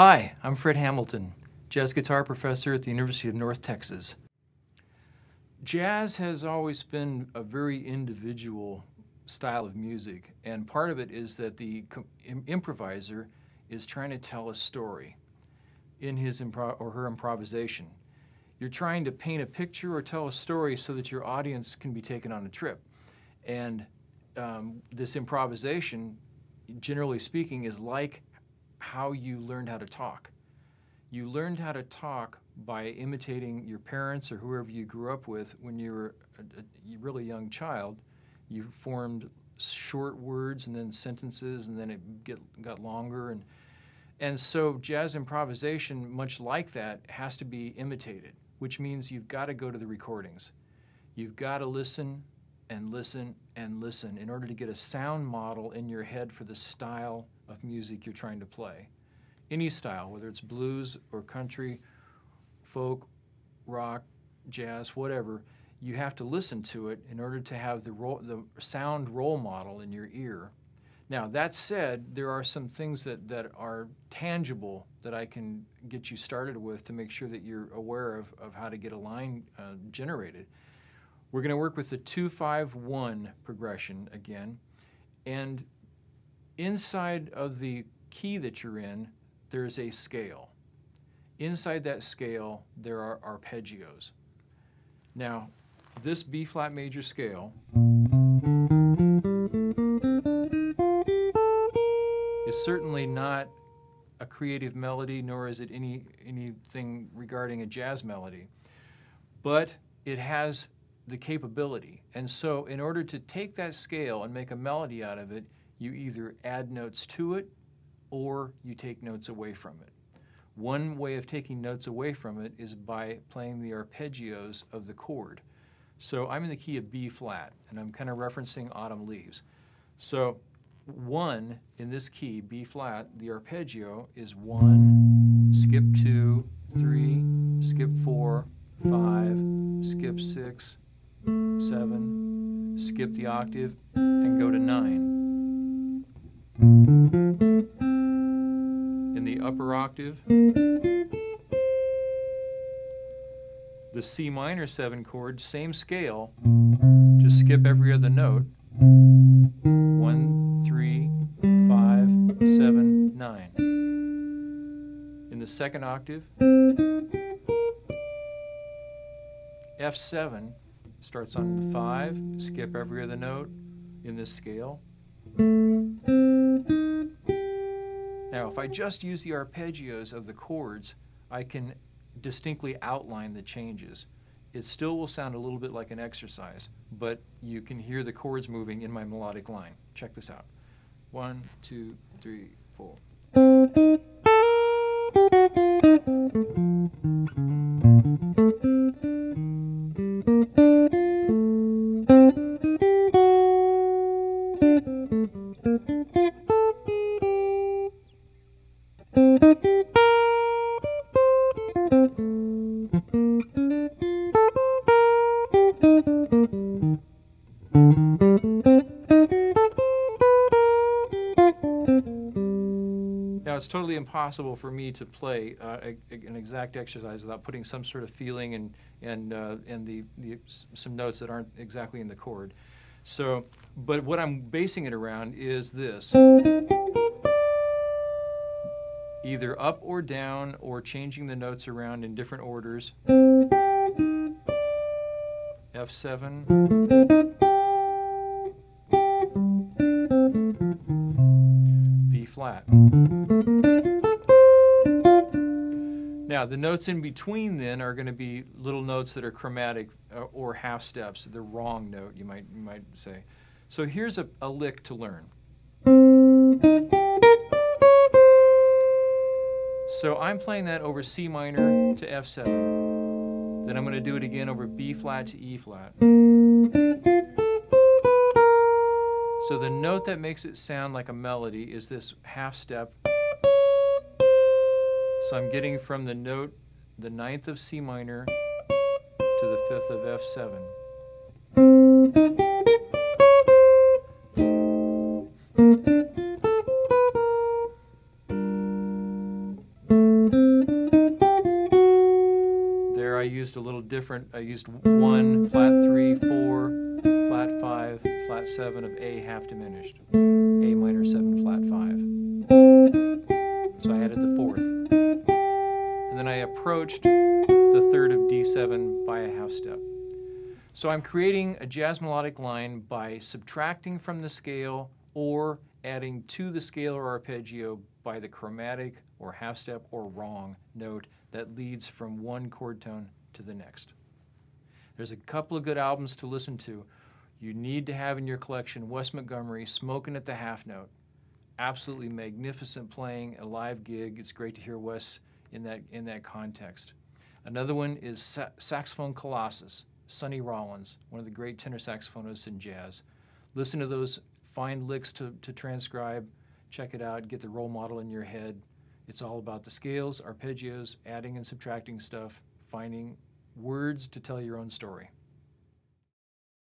Hi, I'm Fred Hamilton, jazz guitar professor at the University of North Texas. Jazz has always been a very individual style of music, and part of it is that the improviser is trying to tell a story in his or her improvisation. You're trying to paint a picture or tell a story so that your audience can be taken on a trip. And this improvisation, generally speaking, is like how you learned how to talk. You learned how to talk by imitating your parents or whoever you grew up with when you were a really young child. You formed short words and then sentences, and then it got longer. And so jazz improvisation, much like that, has to be imitated, which means you've got to go to the recordings. You've got to listen and listen and listen in order to get a sound model in your head for the style of music you're trying to play. Any style, whether it's blues or country, folk, rock, jazz, whatever, you have to listen to it in order to have the sound role model in your ear. Now, that said, there are some things that are tangible that I can get you started with to make sure that you're aware of how to get a line generated. We're going to work with the 2-5-1 progression again, and inside of the key that you're in, there's a scale. Inside that scale, there are arpeggios. Now, this B-flat major scale is certainly not a creative melody, nor is it anything regarding a jazz melody, but it has the capability. And so in order to take that scale and make a melody out of it, you either add notes to it or you take notes away from it. One way of taking notes away from it is by playing the arpeggios of the chord. So I'm in the key of B flat, and I'm kind of referencing Autumn Leaves. So 1 in this key, B flat, the arpeggio is 1, skip 2, 3, skip 4, 5, skip 6, 7, skip the octave, and go to 9. In the upper octave, the C minor 7 chord, same scale, just skip every other note. 1, 3, 5, 7, 9. In the second octave, F7 starts on the 5, skip every other note in this scale. Now, if I just use the arpeggios of the chords, I can distinctly outline the changes. It still will sound a little bit like an exercise, but you can hear the chords moving in my melodic line. Check this out. 1, 2, 3, 4. Now, it's totally impossible for me to play an exact exercise without putting some sort of feeling and some notes that aren't exactly in the chord. So, but what I'm basing it around is this. Either up or down, or changing the notes around in different orders. F7. B flat. Now, the notes in between then are going to be little notes that are chromatic or half steps, the wrong note, you might say. So here's a lick to learn. So I'm playing that over C minor to F7. Then I'm going to do it again over B flat to E flat. So the note that makes it sound like a melody is this half step. So I'm getting from the note, the 9th of C minor to the 5th of F7. I used a little different. I used 1, flat 3, 4, flat 5, flat 7 of A half diminished. A minor 7, flat 5. So I added the 4th. And then I approached the 3rd of D7 by a half step. So I'm creating a jazz melodic line by subtracting from the scale or adding to the scale or arpeggio by the chromatic or half step or wrong note that leads from one chord tone to the next. There's a couple of good albums to listen to. You need to have in your collection Wes Montgomery, Smoking at the Half Note. Absolutely magnificent playing, a live gig. It's great to hear Wes in that context. Another one is Saxophone Colossus, Sonny Rollins, one of the great tenor saxophonists in jazz. Listen to those, find licks to transcribe, check it out, get the role model in your head. It's all about the scales, arpeggios, adding and subtracting stuff, finding words to tell your own story.